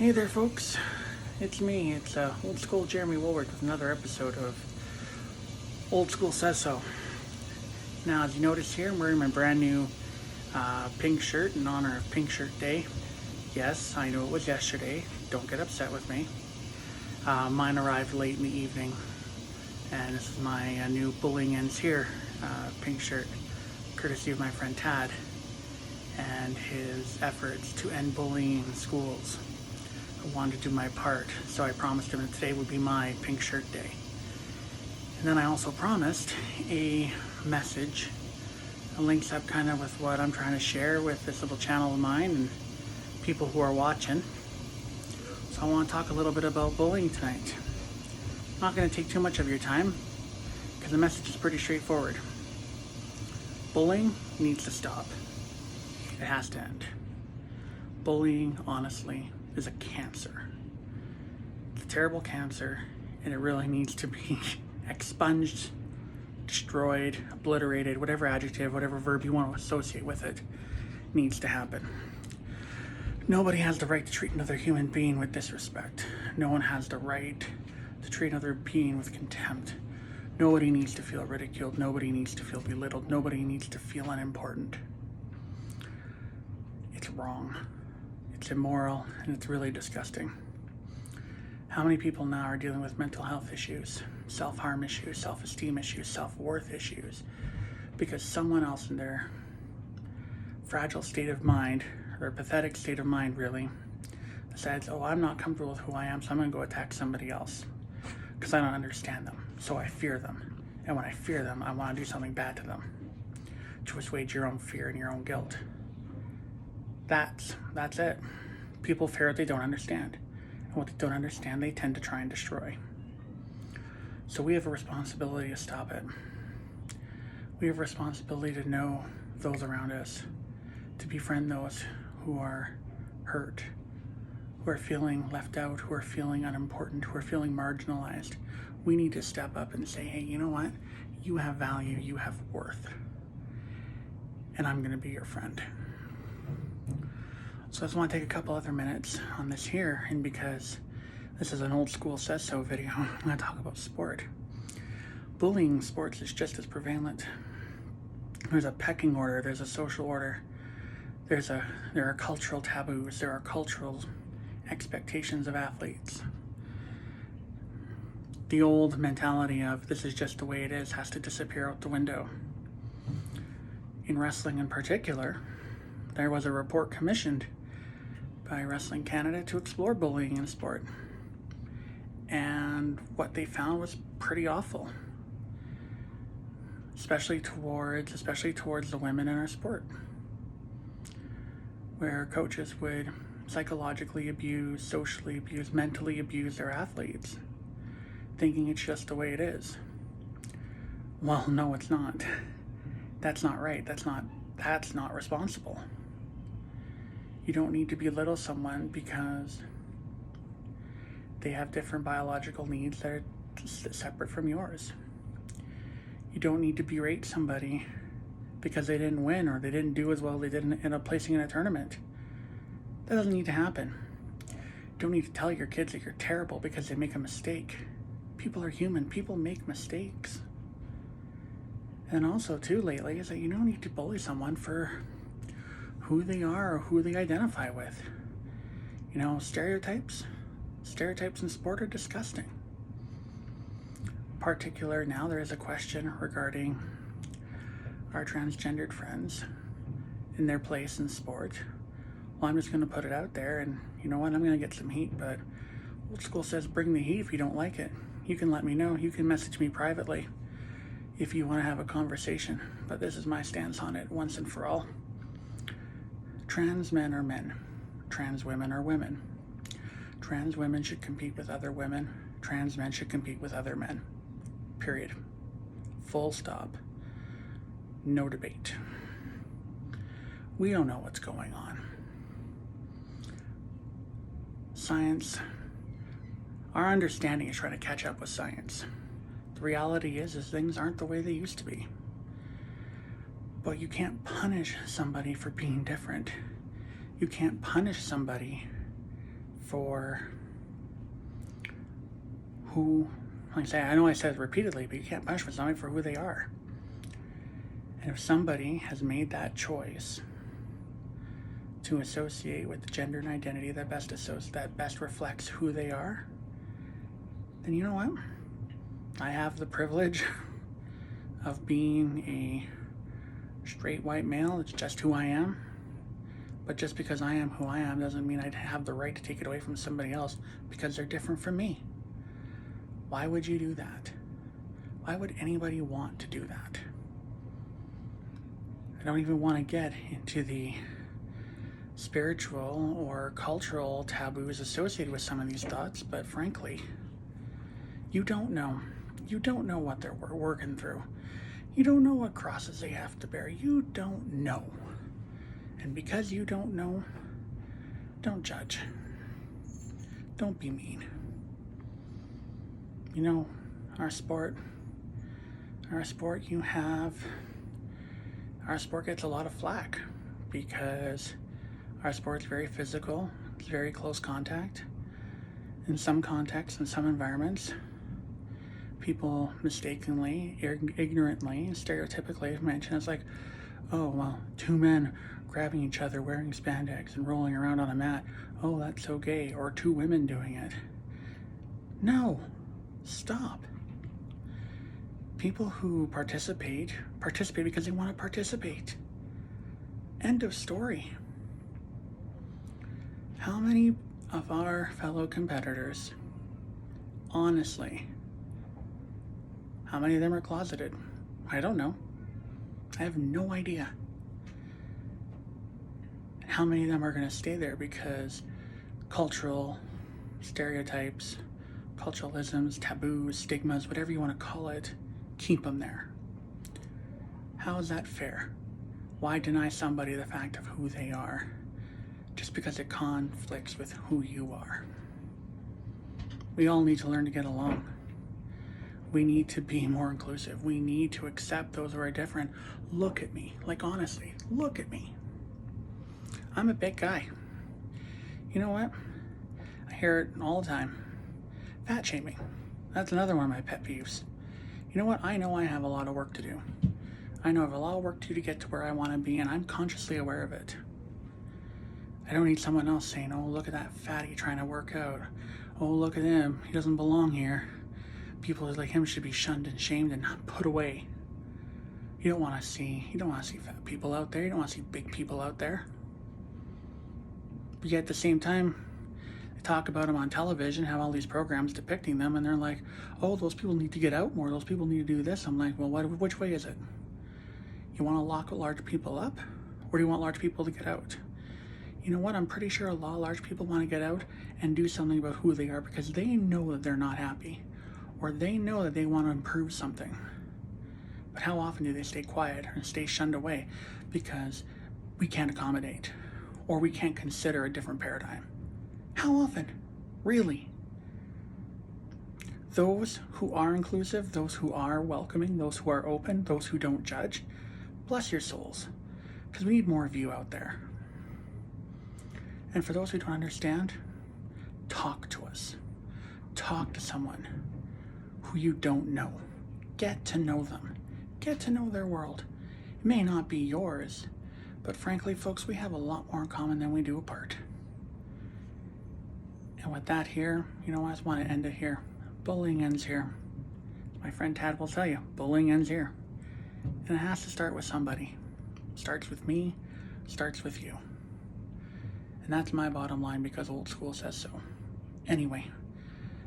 Hey there, folks. It's me. It's Old School Jeremy Woolworth with another episode of Old School Says So. Now, as you notice here, I'm wearing my brand new pink shirt in honor of Pink Shirt Day. Yes, I know it was yesterday. Don't get upset with me. Mine arrived late in the evening, and this is my new Bullying Ends Here pink shirt, courtesy of my friend Tad and his efforts to end bullying in schools. I wanted to do my part, so I promised him that today would be my pink shirt day. And then I also promised a message. It links up kind of with what I'm trying to share with this little channel of mine and people who are watching. So I want to talk a little bit about bullying tonight. I'm not going to take too much of your time because the message is pretty straightforward. Bullying needs to stop. It has to end. Bullying, honestly, is a cancer. It's a terrible cancer, and it really needs to be expunged, destroyed, obliterated, whatever adjective, whatever verb you want to associate with it needs to happen. Nobody has the right to treat another human being with disrespect. No one has the right to treat another being with contempt. Nobody needs to feel ridiculed. Nobody needs to feel belittled. Nobody needs to feel unimportant. It's wrong. It's immoral, and it's really disgusting. How many people now are dealing with mental health issues, self-harm issues, self-esteem issues, self-worth issues, because someone else in their fragile state of mind, or pathetic state of mind really, decides, oh, I'm not comfortable with who I am, so I'm going to go attack somebody else because I don't understand them, so I fear them. And when I fear them, I want to do something bad to them to assuage your own fear and your own guilt. That's it. People fear what they don't understand. And what they don't understand, they tend to try and destroy. So we have a responsibility to stop it. We have a responsibility to know those around us, to befriend those who are hurt, who are feeling left out, who are feeling unimportant, who are feeling marginalized. We need to step up and say, hey, you know what? You have value, you have worth, and I'm going to be your friend. So I just want to take a couple other minutes on this here, and because this is an Old School Says So video, I'm going to talk about sport. Bullying in sports is just as prevalent. There's a pecking order, there's a social order, there are cultural taboos, there are cultural expectations of athletes. The old mentality of this is just the way it is has to disappear out the window. In wrestling in particular, there was a report commissioned by Wrestling Canada to explore bullying in sport. And what they found was pretty awful. Especially towards the women in our sport. Where coaches would psychologically abuse, socially abuse, mentally abuse their athletes, thinking it's just the way it is. Well, no, it's not. That's not right. That's not responsible. You don't need to belittle someone because they have different biological needs that are separate from yours. You don't need to berate somebody because they didn't win or they didn't do as well as they did in a placing in a tournament. That doesn't need to happen. You don't need to tell your kids that you're terrible because they make a mistake. People are human. People make mistakes. And also, too, lately, is that you don't need to bully someone for who they are or who they identify with. You know, stereotypes in sport are disgusting. Particular now, there is a question regarding our transgendered friends in their place in sport. Well, I'm just going to put it out there, and you know what, I'm going to get some heat, but Old School says bring the heat if you don't like it. You can let me know. You can message me privately if you want to have a conversation, but this is my stance on it once and for all. Trans men are men. Trans women are women. Trans women should compete with other women. Trans men should compete with other men. Period. Full stop. No debate. We don't know what's going on. Science, our understanding is trying to catch up with science. The reality is things aren't the way they used to be. But you can't punish somebody for being different. You can't punish somebody for who, like I say, I know I said it repeatedly, but you can't punish for somebody for who they are. And if somebody has made that choice to associate with the gender and identity that best reflects who they are, then you know what? I have the privilege of being a straight white male. It's just who I am. But just because I am who I am doesn't mean I'd have the right to take it away from somebody else because they're different from me. Why would you do that? Why would anybody want to do that? I don't even want to get into the spiritual or cultural taboos associated with some of these thoughts, but frankly, you don't know. You don't know what they're working through. You don't know what crosses they have to bear. You don't know. And because you don't know, don't judge. Don't be mean. You know, our sport gets a lot of flack because our sport's very physical, it's very close contact. In some contexts, in some environments, people mistakenly, ignorantly, stereotypically mention it's like, oh, well, two men grabbing each other, wearing spandex and rolling around on a mat. Oh, that's so gay. Or two women doing it. No, stop. People who participate because they want to participate. End of story. How many of our fellow competitors, honestly, how many of them are closeted? I don't know. I have no idea. How many of them are going to stay there because cultural stereotypes, culturalisms, taboos, stigmas, whatever you want to call it, keep them there? How is that fair? Why deny somebody the fact of who they are just because it conflicts with who you are? We all need to learn to get along. We need to be more inclusive. We need to accept those who are different. Look at me. Like, honestly, look at me. I'm a big guy. You know what? I hear it all the time. Fat shaming. That's another one of my pet peeves. You know what? I know I have a lot of work to do. I know I have a lot of work to do to get to where I want to be, and I'm consciously aware of it. I don't need someone else saying, oh, look at that fatty trying to work out. Oh, look at him. He doesn't belong here. People like him should be shunned and shamed and put away. You don't want to see fat people out there. You don't want to see big people out there. But yet at the same time, they talk about them on television, have all these programs depicting them, and they're like, oh, those people need to get out more. Those people need to do this. I'm like, well, which way is it? You want to lock large people up, or do you want large people to get out? You know what? I'm pretty sure a lot of large people want to get out and do something about who they are because they know that they're not happy, or they know that they want to improve something. But how often do they stay quiet or stay shunned away because we can't accommodate, or we can't consider a different paradigm? How often? Really? Those who are inclusive, those who are welcoming, those who are open, those who don't judge, bless your souls, because we need more of you out there. And for those who don't understand, talk to us. Talk to someone who you don't know. Get to know them. Get to know their world. It may not be yours, but frankly, folks, we have a lot more in common than we do apart. And with that here, you know, I just want to end it here. Bullying ends here. As my friend Tad will tell you, bullying ends here. And it has to start with somebody. Starts with me, starts with you. And that's my bottom line because old school says so. Anyway,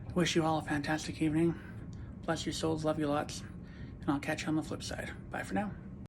I wish you all a fantastic evening. Bless your souls, love you lots, and I'll catch you on the flip side. Bye for now.